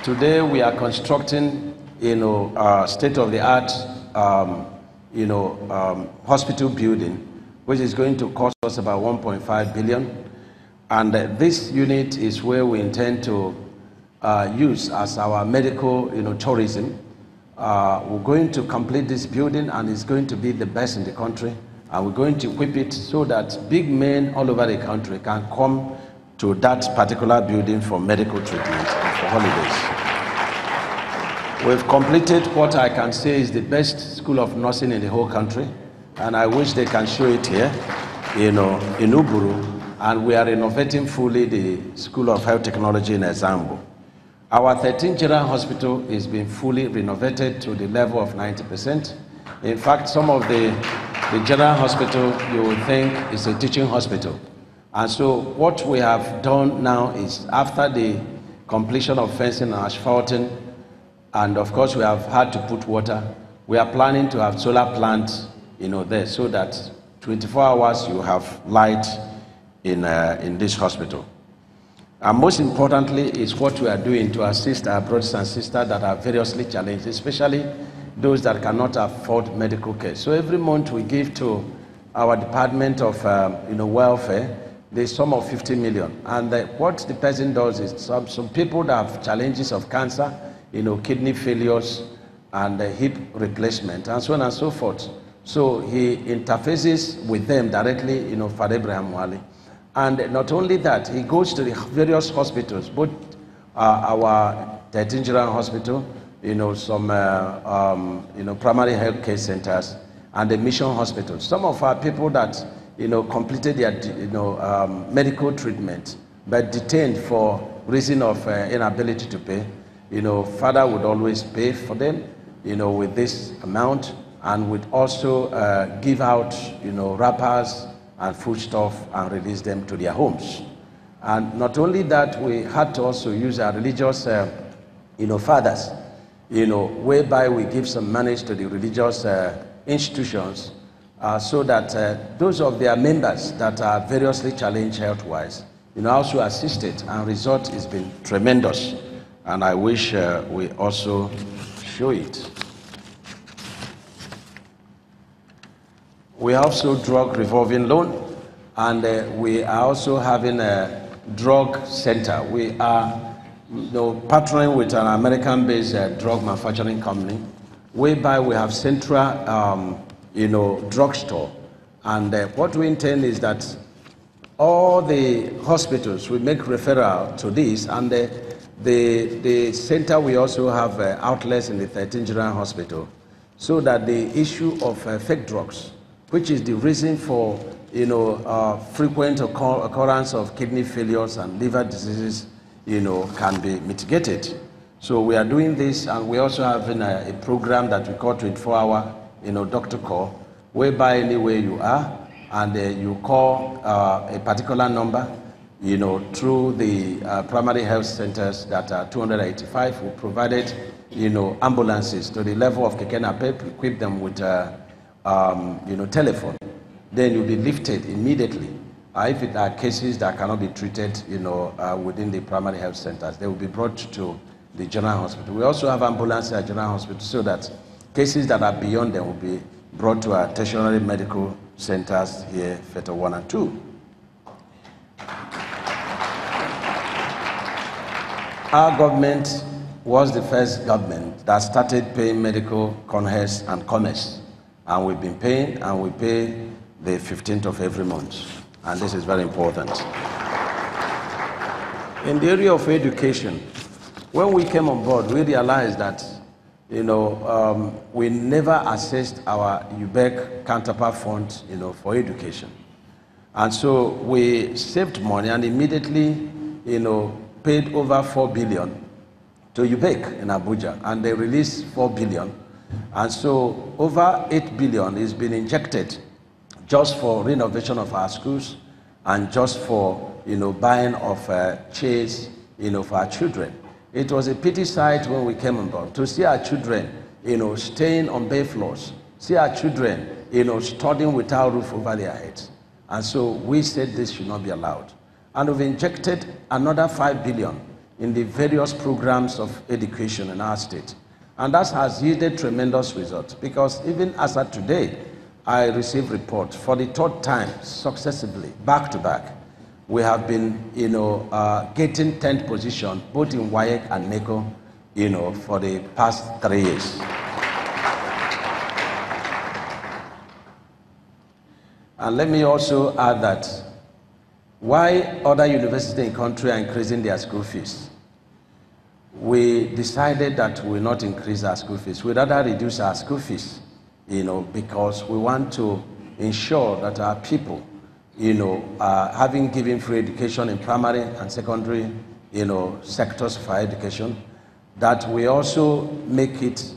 Today we are constructing, state-of-the-art, hospital building, which is going to cost us about 1.5 billion. And this unit is where we intend to use as our medical, tourism. We're going to complete this building, and it's going to be the best in the country. And we're going to equip it so that big men all over the country can come to that particular building for medical treatment and for holidays. We've completed what I can say is the best school of nursing in the whole country, and I wish they can show it here, in Uburu, and we are renovating fully the School of Health Technology in Ezambo. Our 13th General Hospital is being fully renovated to the level of 90%. In fact, some of the General Hospital you will think is a teaching hospital. And so what we have done now is, after the completion of fencing and asphalting, and of course we have had to put water, we are planning to have solar plants, there, so that 24 hours you have light in this hospital. And most importantly is what we are doing to assist our brothers and sisters that are variously challenged, especially those that cannot afford medical care. So every month we give to our Department of Welfare the sum of 50 million. And what the person does is, some people that have challenges of cancer, kidney failures and hip replacement and so on and so forth. So he interfaces with them directly, Father Abraham Wali. And not only that, he goes to the various hospitals, both our 13th General Hospital, some primary health care centers, and the mission hospitals. Some of our people that completed their medical treatment but detained for reason of inability to pay, Father would always pay for them, with this amount, and would also give out, wrappers and foodstuff and release them to their homes. And not only that, we had to also use our religious, fathers, whereby we give some money to the religious institutions, so that those of their members that are variously challenged health-wise, also assisted, and result has been tremendous. And I wish we also show it. We also drug revolving loan, and we are also having a drug center. We are partnering with an American-based drug manufacturing company, whereby we have central drugstore. And what we intend is that all the hospitals will make referral to this, and the center we also have outlets in the 13th General Hospital, so that the issue of fake drugs, which is the reason for frequent occurrence of kidney failures and liver diseases, can be mitigated. So we are doing this, and we also have a program that we call 24-hour doctor call, whereby anywhere you are, and you call a particular number, through the primary health centers that are 285. We provided, ambulances to the level of Keke Napep, equip them with, telephone. Then you'll be lifted immediately. If it are cases that cannot be treated, within the primary health centers, they will be brought to the General Hospital. We also have ambulances at General Hospital, so that cases that are beyond them will be brought to our tertiary medical centers here, Feta 1 and 2. Our government was the first government that started paying medical conhests and commerce. And we've been paying, and we pay the 15th of every month. And this is very important. In the area of education, when we came on board, we realized that we never assessed our UBEC counterpart fund, for education. And so we saved money and immediately, paid over 4 billion to UBEC in Abuja, and they released 4 billion. And so over 8 billion is being injected just for renovation of our schools, and just for, buying of chairs, for our children. It was a pity sight when we came on board to see our children, staying on bare floors, see our children, studying without roof over their heads. And so we said this should not be allowed. And we've injected another 5 billion, in the various programs of education in our state. And that has yielded tremendous results, because even as of today, I received reports for the third time successively, back to back. We have been, getting 10th position, both in WAEC and NECO, for the past 3 years. And let me also add that why other universities in the country are increasing their school fees, we decided that we will not increase our school fees. We'd rather reduce our school fees, because we want to ensure that our people, having given free education in primary and secondary, sectors for education, that we also make it,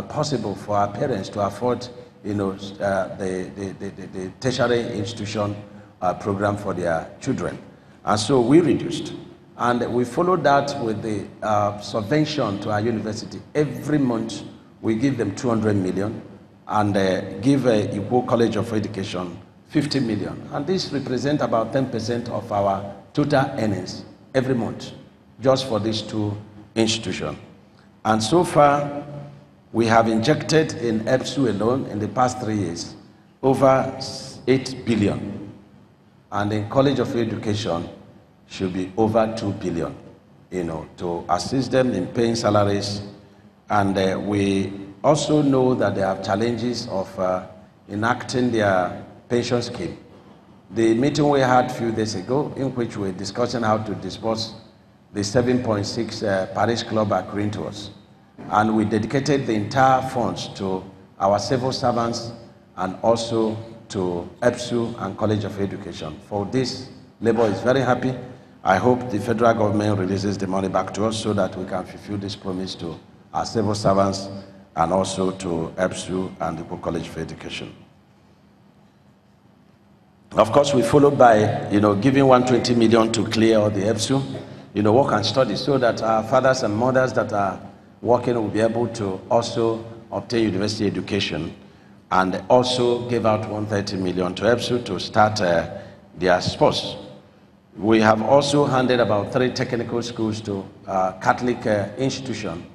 possible for our parents to afford, the tertiary institution program for their children. And so we reduced. And we followed that with the subvention to our university. Every month, we give them 200 million and give Igbo College of Education 50 million. And this represents about 10% of our total earnings every month, just for these two institutions. And so far, we have injected in EBSU alone in the past 3 years over 8 billion. And in College of Education should be over 2 billion, to assist them in paying salaries. And we also know that they have challenges of enacting their pension scheme. The meeting we had a few days ago, in which we were discussing how to disburse the 7.6 Paris Club agreeing to us. And we dedicated the entire funds to our civil servants and also to EBSU and College of Education. For this, Labour is very happy. I hope the federal government releases the money back to us so that we can fulfill this promise to our civil servants and also to EBSU and the College of Education. Of course, we followed by, giving 120 million to clear all the EBSU, work and study, so that our fathers and mothers that are working will be able to also obtain university education, and also give out 130 million to EBSU to start their sports. We have also handed about 3 technical schools to Catholic institutions,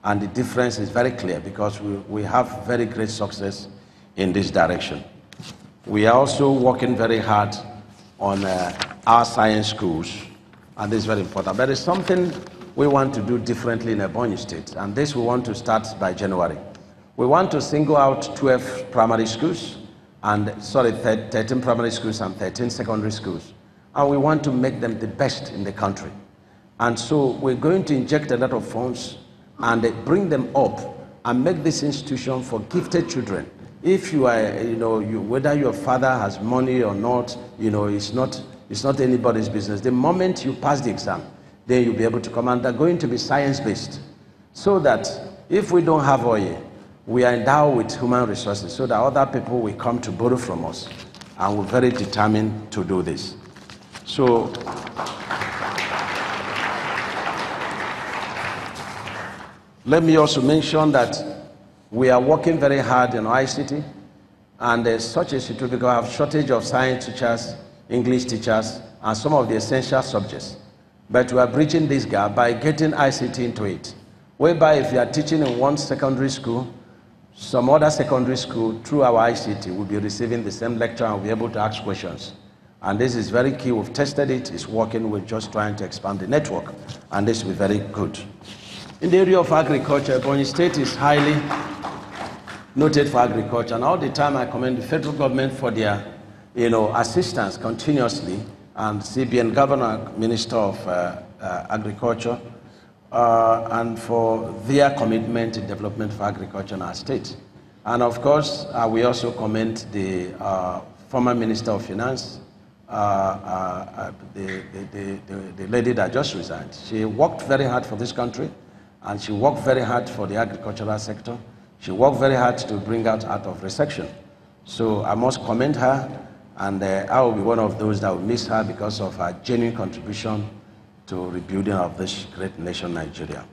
and the difference is very clear because we have very great success in this direction. We are also working very hard on our science schools, and this is very important. But there's something we want to do differently in Ebonyi State, and this we want to start by January. We want to single out 12 primary schools, 13 primary schools and 13 secondary schools, and we want to make them the best in the country. And so we're going to inject a lot of funds and bring them up and make this institution for gifted children. If you are, whether your father has money or not, it's not anybody's business. The moment you pass the exam, then you'll be able to come, and they're going to be science-based, so that if we don't have oil, we are endowed with human resources, so that other people will come to borrow from us, and we're very determined to do this. So, let me also mention that we are working very hard in ICT, and there's such a situation because we have shortage of science teachers, English teachers, and some of the essential subjects. But we are bridging this gap by getting ICT into it, whereby if you are teaching in one secondary school, some other secondary school through our ICT will be receiving the same lecture and will be able to ask questions. And this is very key. We've tested it. It's working. We're just trying to expand the network, and this will be very good. In the area of agriculture, Ebonyi State is highly noted for agriculture, and all the time I commend the federal government for their, assistance continuously, and CBN Governor, Minister of Agriculture, and for their commitment in development for agriculture in our state. And of course, we also commend the former Minister of Finance, the lady that just resigned. She worked very hard for this country, and she worked very hard for the agricultural sector. She worked very hard to bring us out of recession. So I must commend her, and I will be one of those that will miss her because of her genuine contribution to rebuilding of this great nation, Nigeria.